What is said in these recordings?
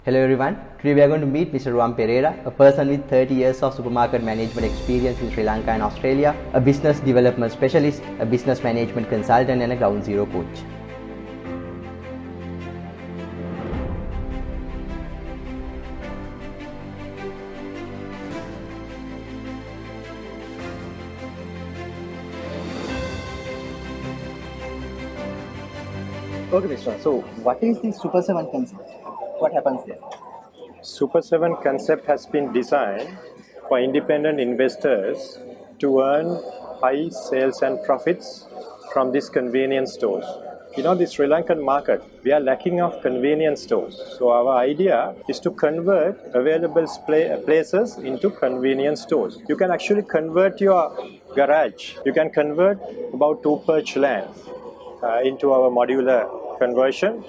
Hello everyone, today we are going to meet Mr. Ram Pereira, a person with 30 years of supermarket management experience in Sri Lanka and Australia, a business development specialist, a business management consultant and a ground zero coach. Okay, Mr. So, what is the Super 7 concept? What happens there? Super 7 concept has been designed for independent investors to earn high sales and profits from these convenience stores. You know, the Sri Lankan market, we are lacking of convenience stores. So our idea is to convert available places into convenience stores. You can actually convert your garage. You can convert about 2 perch land into our modular conversion,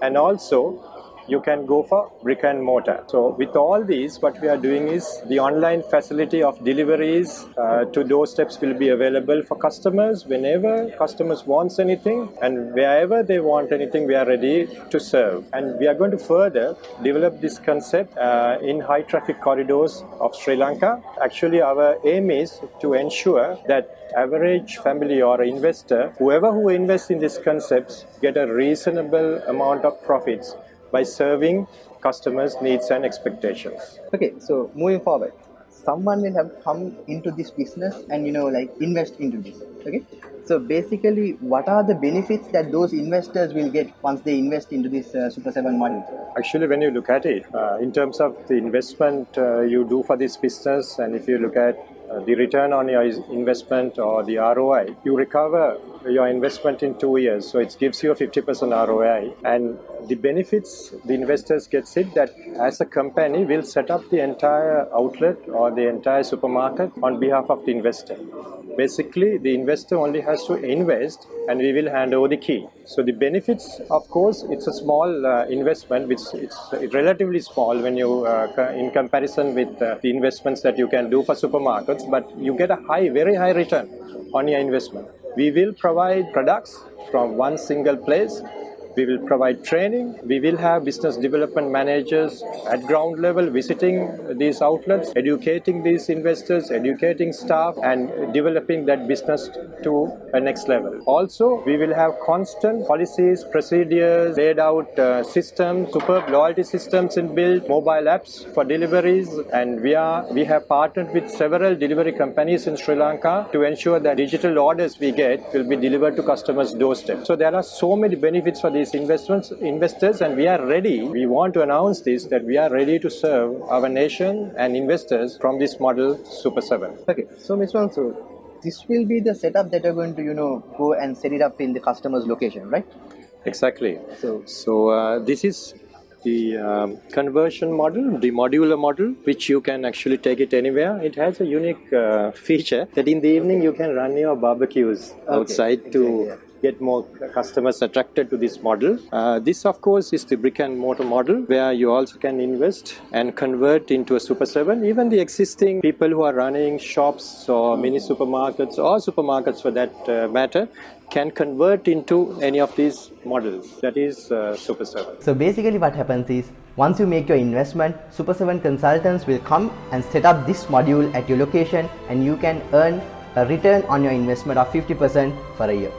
and also you can go for brick and mortar. So with all these, what we are doing is the online facility of deliveries to doorsteps will be available for customers whenever customers wants anything, and wherever they want anything, we are ready to serve. And we are going to further develop this concept in high traffic corridors of Sri Lanka. Actually, our aim is to ensure that average family or investor, whoever who invests in these concepts, get a reasonable amount of profits by serving customers' needs and expectations. Okay, so moving forward, someone will have come into this business and invest into this. Okay, so basically, what are the benefits that those investors will get once they invest into this Super 7 model? Actually, when you look at it, in terms of the investment you do for this business, and if you look at the return on your investment or the ROI, you recover your investment in 2 years. So it gives you a 50% ROI. And the benefits the investors gets it that as a company, we'll set up the entire outlet or the entire supermarket on behalf of the investor. Basically, the investor only has to invest and we will hand over the key. So the benefits, of course, it's a small investment, which it's relatively small when you in comparison with the investments that you can do for supermarkets, but you get a very high return on your investment. We will provide products from one single place. We will provide training. We will have business development managers at ground level visiting these outlets, educating these investors, educating staff, and developing that business to a next level. Also, we will have constant policies, procedures, laid out systems, superb loyalty systems inbuilt, mobile apps for deliveries, and we have partnered with several delivery companies in Sri Lanka to ensure that digital orders we get will be delivered to customers' doorstep. So there are so many benefits for these investors, and we are ready. We want to announce this, that we are ready to serve our nation and investors from this model Super 7. Okay, so Mr. Also, this will be the setup that you're going to go and set it up in the customer's location, right? Exactly. So this is the conversion model, the modular model, which you can actually take it anywhere. It has a unique feature that in the evening you can run your barbecues outside to get more customers attracted to this model. This, of course, is the brick and mortar model where you also can invest and convert into a Super 7. Even the existing people who are running shops or mini supermarkets or supermarkets for that matter can convert into any of these models. That is Super 7. So basically what happens is, once you make your investment, Super 7 consultants will come and set up this module at your location, and you can earn a return on your investment of 50% for a year.